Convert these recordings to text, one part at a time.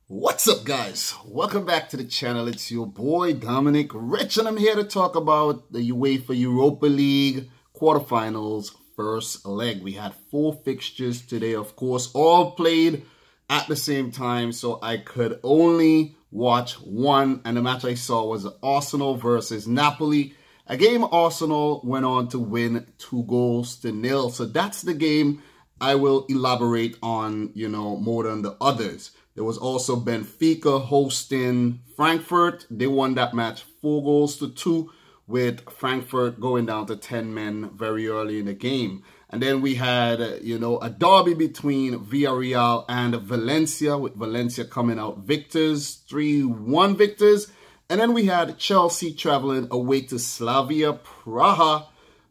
What's up, guys? Welcome back to the channel. It's your boy Dominic Rich, and I'm here to talk about the UEFA Europa League quarterfinals first leg. We had 4 fixtures today, of course, all played at the same time, so I could only watch one, and the match I saw was Arsenal versus Napoli. A game Arsenal went on to win 2-0. So that's the game I will elaborate on, more than the others. There was also Benfica hosting Frankfurt. They won that match 4-2, with Frankfurt going down to 10 men very early in the game. And then we had, a derby between Villarreal and Valencia, with Valencia coming out victors, 3-1 victors. And then we had Chelsea traveling away to Slavia, Praha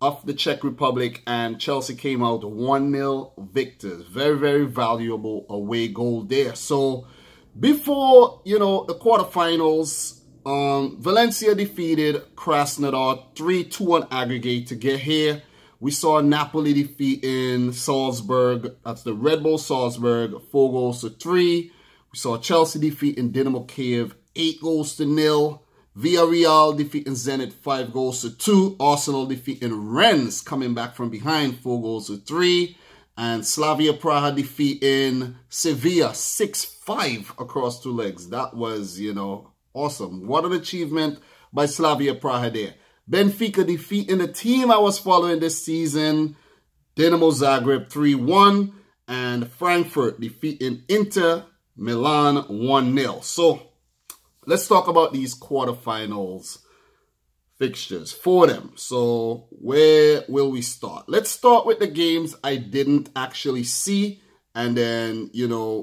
of the Czech Republic, and Chelsea came out 1-0 victors. Very, very valuable away goal there. So before, the quarterfinals, Valencia defeated Krasnodar 3-2 on aggregate to get here. We saw Napoli defeating Salzburg, that's the Red Bull Salzburg, 4-3. We saw Chelsea defeating Dynamo Kiev 8-0. Villarreal defeating Zenit 5-2. Arsenal defeating Rennes, coming back from behind 4-3. And Slavia Praha defeating Sevilla 6-5 across 2 legs. That was, awesome. What an achievement by Slavia Praha there. Benfica defeating the team I was following this season, Dinamo Zagreb 3-1. And Frankfurt defeating Inter Milan 1-0. So let's talk about these quarterfinals fixtures for them. So where will we start? Let's start with the games I didn't actually see. And then,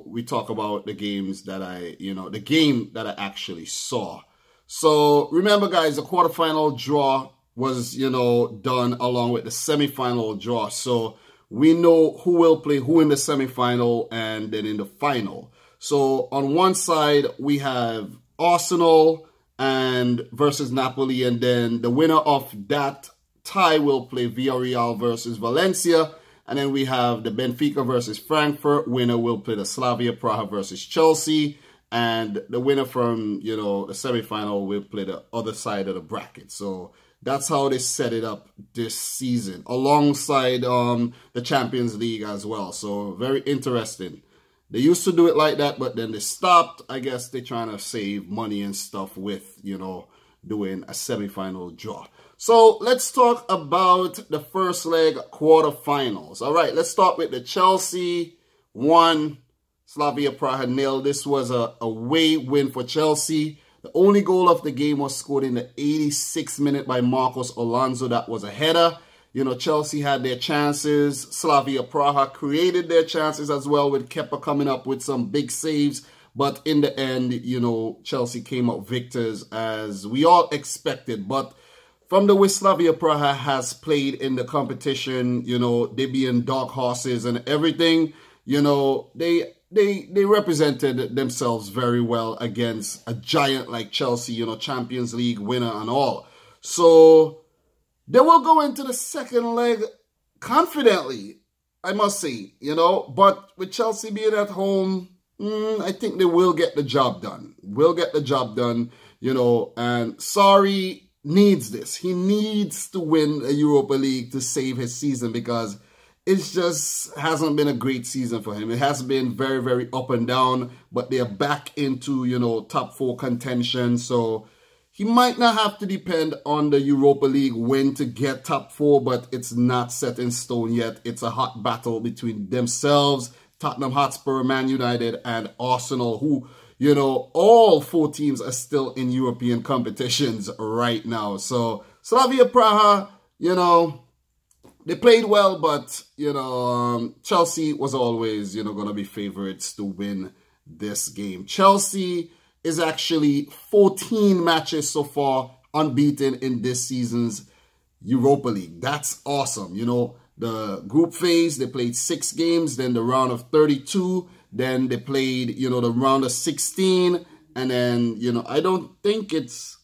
we talk about the games that the game that I actually saw. So remember, guys, the quarterfinal draw was, done along with the semifinal draw. So we know who will play who in the semifinal and then in the final. So on one side, we have Arsenal and versus Napoli, and then the winner of that tie will play Villarreal versus Valencia, and then we have the Benfica versus Frankfurt. Winner will play the Slavia Praha versus Chelsea, and the winner from the semifinal will play the other side of the bracket. So that's how they set it up this season, alongside the Champions League as well. So very interesting. They used to do it like that, but then they stopped. I guess they're trying to save money and stuff with, doing a semifinal draw. So let's talk about the first leg quarterfinals. All right, let's start with the Chelsea 1, Slavia Praha 0. This was a away win for Chelsea. The only goal of the game was scored in the 86th minute by Marcos Alonso. That was a header. Chelsea had their chances. Slavia Praha created their chances as well, with Kepa coming up with some big saves. But in the end, Chelsea came out victors, as we all expected. But from the way Slavia Praha has played in the competition, they being dog horses and everything, they represented themselves very well against a giant like Chelsea, Champions League winner and all. So they will go into the second leg confidently, I must say, But with Chelsea being at home, I think they will get the job done. And Sarri needs this. He needs to win a Europa League to save his season, because it just hasn't been a great season for him. It has been very, very up and down, but they're back into, top 4 contention. So he might not have to depend on the Europa League win to get top 4, but it's not set in stone yet. It's a hot battle between themselves, Tottenham Hotspur, Man United, and Arsenal, who, all 4 teams are still in European competitions right now. So Slavia Praha, they played well, but, Chelsea was always, going to be favorites to win this game. Chelsea is actually 14 matches so far unbeaten in this season's Europa League. That's awesome. The group phase, they played 6 games, then the round of 32, then they played, the round of 16, and then, I don't think is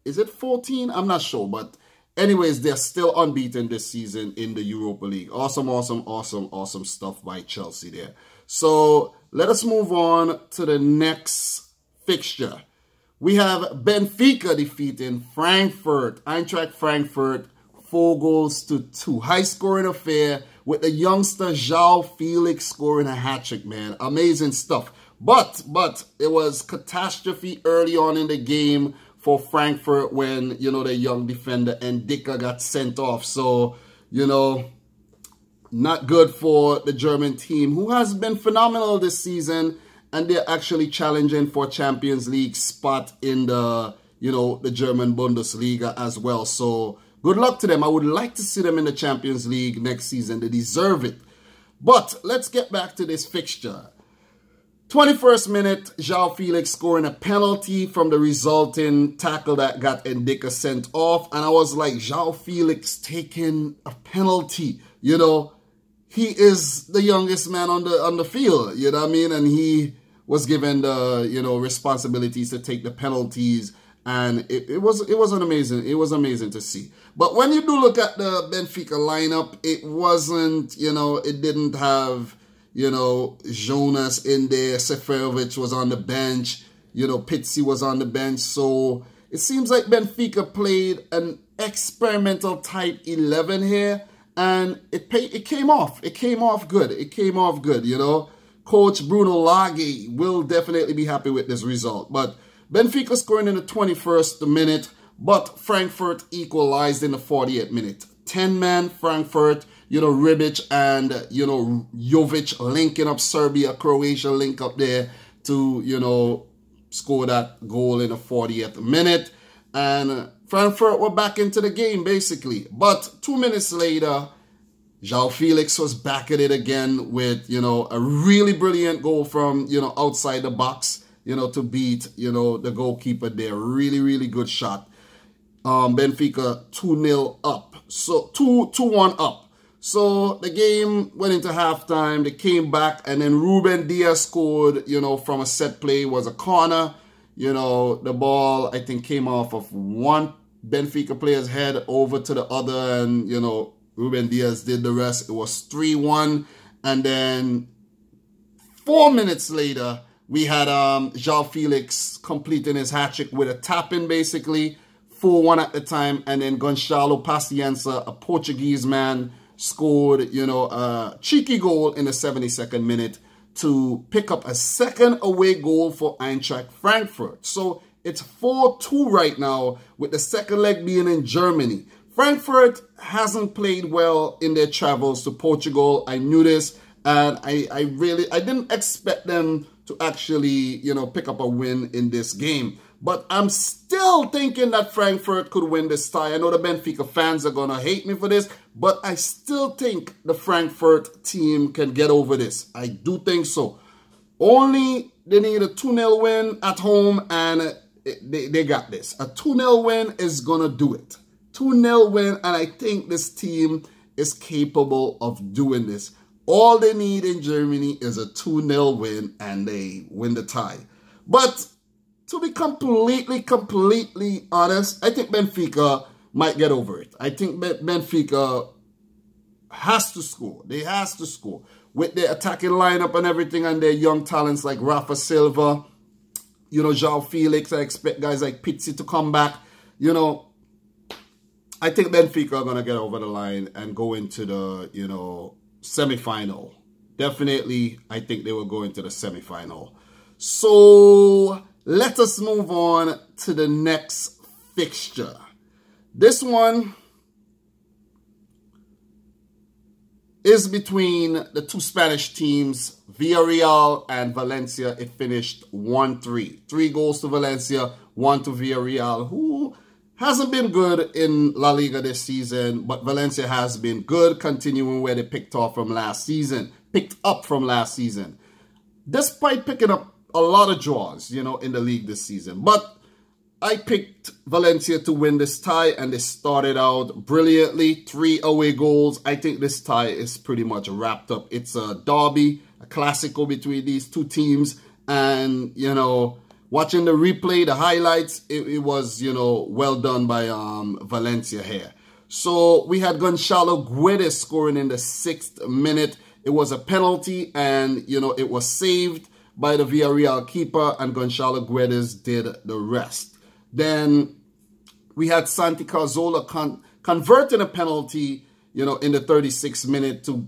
it 14? I'm not sure, but anyways, they're still unbeaten this season in the Europa League. Awesome stuff by Chelsea there. So let us move on to the next fixture. We have Benfica defeating Frankfurt. Eintracht Frankfurt, 4-2. High-scoring affair with the youngster Joao Felix scoring a hat-trick, man. Amazing stuff. But it was catastrophe early on in the game for Frankfurt when, you know, the young defender Ndicka got sent off. So, you know, not good for the German team, who has been phenomenal this season, and they're actually challenging for Champions League spot in the, you know, the German Bundesliga as well. So good luck to them. I would like to see them in the Champions League next season. They deserve it. But let's get back to this fixture. 21st minute, Joao Felix scoring a penalty from the resulting tackle that got Ndicka sent off. And I was like, Joao Felix taking a penalty, you know. He is the youngest man on the field, you know what I mean? And he was given the, you know, responsibilities to take the penalties. And it was amazing to see. But when you do look at the Benfica lineup, it wasn't, you know, it didn't have, you know, Jonas in there. Seferovic was on the bench. You know, Pizzi was on the bench. So it seems like Benfica played an experimental type 11 here. And it came off. It came off good. It came off good, you know. Coach Bruno Lage will definitely be happy with this result. But Benfica scoring in the 21st minute, but Frankfurt equalized in the 40th minute. 10-man Frankfurt, you know, Ribic and, you know, Jovic linking up Serbia, Croatia link up there to, you know, score that goal in the 40th minute. And Frankfurt were back into the game, basically. But 2 minutes later, Joao Felix was back at it again with, you know, a really brilliant goal from, you know, outside the box, you know, to beat, you know, the goalkeeper there. Really, really good shot. Benfica 2-0 up. So 2-1 up. So the game went into halftime. They came back, and then Ruben Diaz scored, you know, from a set play. It was a corner. You know, the ball, I think, came off of one Benfica player's head over to the other, and, you know, Ruben Diaz did the rest. It was 3-1. And then 4 minutes later, we had Joao Felix completing his hat-trick with a tap-in, basically. 4-1 at the time. And then Gonçalo Paciência, a Portuguese man, scored, you know, a cheeky goal in the 72nd minute to pick up a second away goal for Eintracht Frankfurt. So it's 4-2 right now, with the second leg being in Germany. Frankfurt hasn't played well in their travels to Portugal. I knew this, and I didn't expect them to actually, you know, pick up a win in this game. But I'm still thinking that Frankfurt could win this tie. I know the Benfica fans are going to hate me for this, but I still think the Frankfurt team can get over this. I do think so. Only they need a 2-0 win at home, and they got this. A 2-0 win is going to do it. 2-0 win, and I think this team is capable of doing this. All they need in Germany is a 2-0 win, and they win the tie. But to be completely honest, I think Benfica might get over it. I think Benfica has to score. They has to score. With their attacking lineup and everything, and their young talents like Rafa Silva, you know, Joao Felix. I expect guys like Pizzi to come back. You know, I think Benfica are going to get over the line and go into the, you know, semi-final. Definitely, I think they will go into the semi-final. So let us move on to the next fixture. This one is between the two Spanish teams, Villarreal and Valencia. It finished 1-3. 3 goals to Valencia, 1 to Villarreal, who hasn't been good in La Liga this season, but Valencia has been good, continuing where they picked up from last season. Despite picking up a lot of draws, you know, in the league this season. But I picked Valencia to win this tie, and they started out brilliantly. 3 away goals. I think this tie is pretty much wrapped up. It's a derby, a classical between these two teams. And, you know, watching the replay, the highlights, it was, you know, well done by Valencia here. So we had Gonçalo scoring in the 6th minute. It was a penalty, and, you know, it was saved by the Villarreal keeper, and Gonçalo Guedes did the rest. Then we had Santi Cazorla converting a penalty, in the 36th minute to,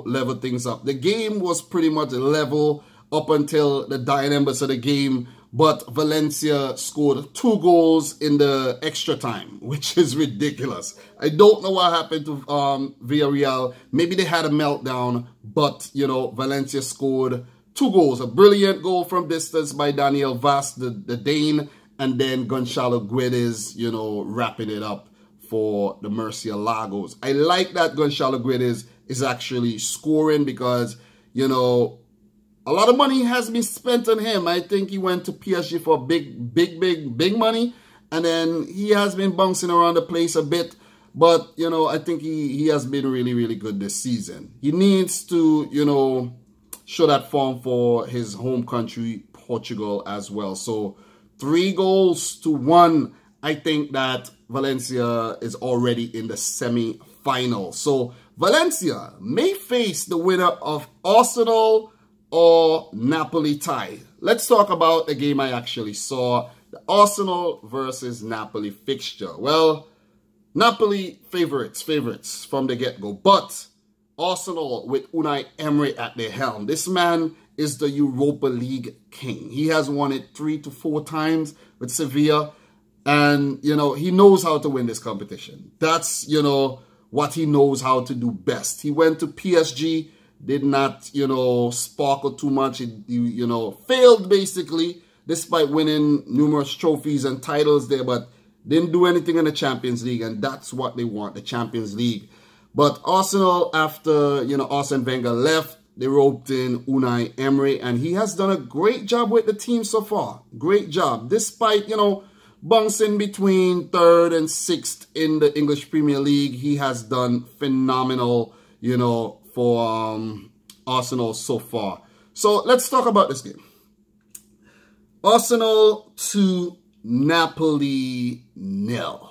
level things up. The game was pretty much level up until the dying embers of the game, but Valencia scored 2 goals in the extra time, which is ridiculous. I don't know what happened to Villarreal. Maybe they had a meltdown, but, Valencia scored 2 goals. A brilliant goal from distance by Daniel Vaz, the Dane, and then Gonçalo Guedes, wrapping it up for the Murciélagos. I like that Gonçalo Guedes is actually scoring because, a lot of money has been spent on him. I think he went to PSG for big money. And then he has been bouncing around the place a bit. But, I think he has been really, really good this season. He needs to, show that form for his home country, Portugal, as well. So 3 goals to 1. I think that Valencia is already in the semi-final. So Valencia may face the winner of Arsenal or Napoli tie. Let's talk about the game I actually saw. The Arsenal versus Napoli fixture. Well, Napoli favorites from the get-go. But Arsenal with Unai Emery at their helm. This man is the Europa League king. He has won it 3 to 4 times with Sevilla. And, he knows how to win this competition. That's, what he knows how to do best. He went to PSG, did not, sparkle too much. He failed basically, despite winning numerous trophies and titles there, but didn't do anything in the Champions League, and that's what they want, the Champions League. But Arsenal, after, Arsene Wenger left, they roped in Unai Emery, and he has done a great job with the team so far. Great job, despite, bouncing between 3rd and 6th in the English Premier League. He has done phenomenal, for Arsenal so far. So let's talk about this game. Arsenal 2, Napoli 0.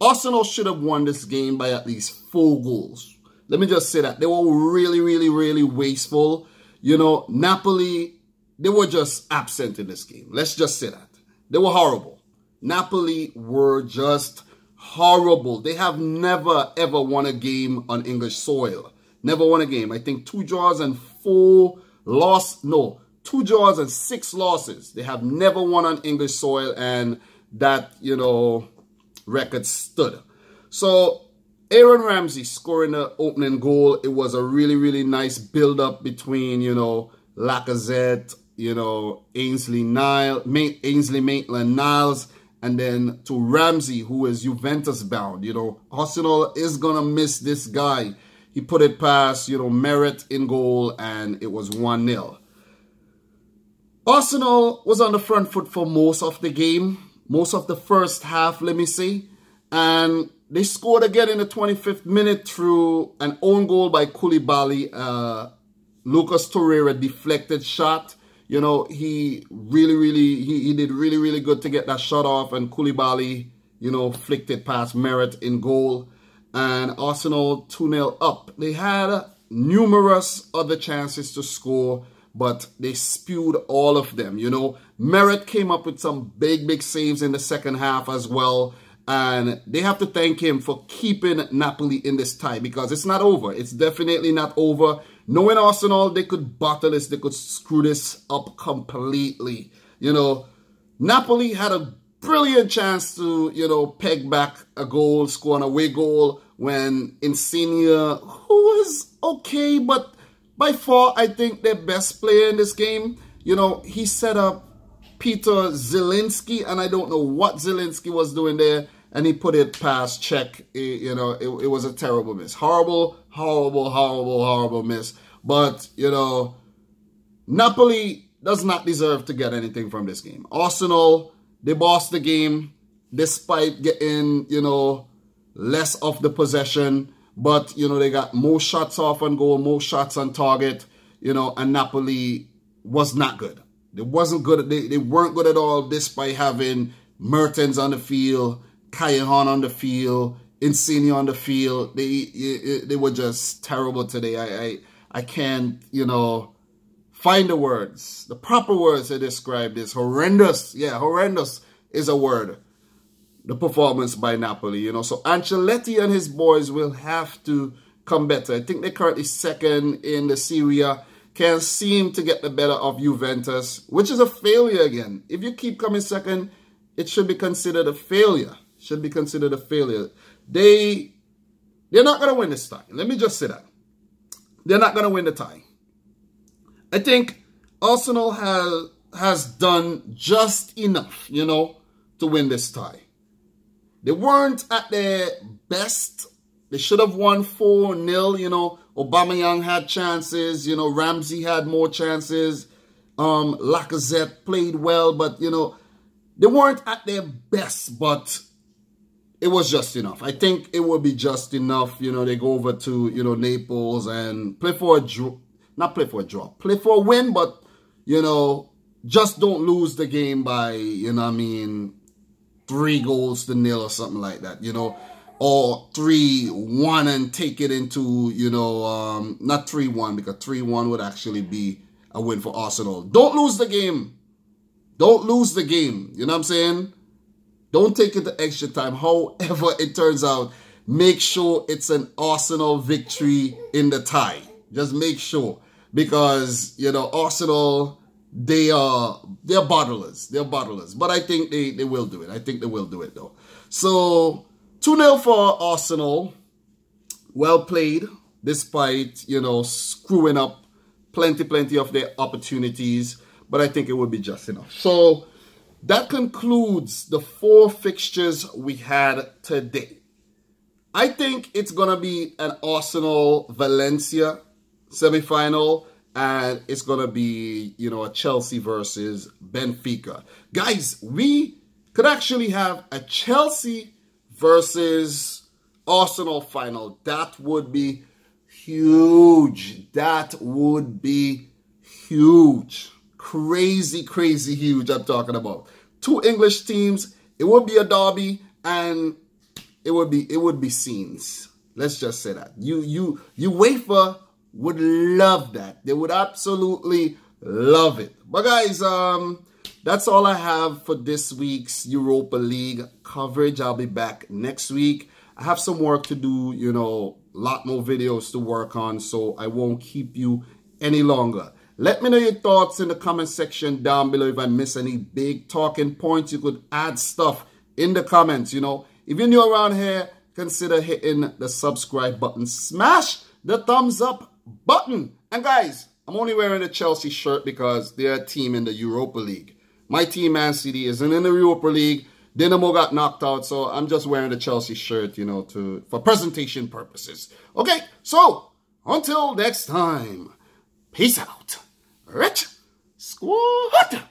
Arsenal should have won this game by at least 4 goals. Let me just say that. They were really wasteful. Napoli, they were just absent in this game. Let's just say that. They were horrible. Napoli were just horrible. They have never, ever won a game on English soil. Never won a game. I think 2 draws and 4 losses. No, 2 draws and 6 losses. They have never won on English soil, and that, record stood. So, Aaron Ramsey scoring the opening goal. It was a really nice build-up between, Lacazette, Ainsley Maitland-Niles, and then to Ramsey, who is Juventus bound. Arsenal is going to miss this guy. He put it past, Merritt in goal, and it was 1-0. Arsenal was on the front foot for most of the game, most of the first half, let me say. And they scored again in the 25th minute through an own goal by Koulibaly. Lucas Torreira deflected shot. He did really good to get that shot off, and Koulibaly, flicked it past Merritt in goal. And Arsenal 2-0 up. They had numerous other chances to score, but they spewed all of them. Merritt came up with some big saves in the second half as well. And they have to thank him for keeping Napoli in this tie, because it's not over. It's definitely not over. Knowing Arsenal, they could bottle this. They could screw this up completely. Napoli had a brilliant chance to, peg back a goal, score an away goal, when Insigne, who was okay, but by far, I think their best player in this game, he set up Peter Zielinski, and I don't know what Zielinski was doing there, and he put it past Czech. It was a terrible miss. Horrible miss. But, Napoli does not deserve to get anything from this game. Arsenal, they bossed the game despite getting, less of the possession. But, they got more shots off on goal, more shots on target, and Napoli was not good. They wasn't good. They weren't good at all, despite having Mertens on the field, Callejon on the field, Insigne on the field. They were just terrible today. I can't, find the words, the proper words to describe this. Horrendous. Yeah, horrendous is a word. The performance by Napoli, you know. So Ancelotti and his boys will have to come better. I think they're currently second in the Serie A. Can't seem to get the better of Juventus, which is a failure again. If you keep coming second, it should be considered a failure. Should be considered a failure. They're not going to win this tie. Let me just say that. They're not going to win the tie. I think Arsenal has done just enough, you know, to win this tie. They weren't at their best. They should have won 4-0, you know. Aubameyang had chances, you know. Ramsey had more chances. Lacazette played well, but, you know, they weren't at their best, but it was just enough. I think it would be just enough, you know. They go over to, you know, Naples and play for a draw. Not play for a draw. Play for a win, but, you know, just don't lose the game by, you know what I mean, 3-0 or something like that, you know. Or 3-1 and take it into, you know, not 3-1, because 3-1 would actually be a win for Arsenal. Don't lose the game. Don't lose the game. You know what I'm saying? Don't take it to extra time. However it turns out, make sure it's an Arsenal victory in the tie. Just make sure. Because, you know, Arsenal, they're bottlers. They're bottlers. But I think they will do it. I think they will do it, though. So 2-0 for Arsenal. Well played, despite, you know, screwing up plenty of their opportunities. But I think it would be just enough. So that concludes the 4 fixtures we had today. I think it's going to be an Arsenal-Valencia semi-final. And it's going to be, you know, a Chelsea versus Benfica. Guys, we could actually have a Chelsea versus Arsenal final. That would be huge. That would be huge. Crazy huge I'm talking about. 2 English teams. It would be a derby and it would be scenes. Let's just say that. UEFA would love that. They would absolutely love it. But guys, that's all I have for this week's Europa League coverage. I'll be back next week. I have some work to do, you know, a lot more videos to work on, so I won't keep you any longer. Let me know your thoughts in the comment section down below. If I miss any big talking points, you could add stuff in the comments, you know. If you're new around here, consider hitting the subscribe button. Smash the thumbs up button. And guys, I'm only wearing a Chelsea shirt because they're a team in the Europa League. My team, Man City, isn't in the Europa League. Dinamo got knocked out, so I'm just wearing the Chelsea shirt, you know, for presentation purposes. Okay, so until next time, peace out. Rich Squad.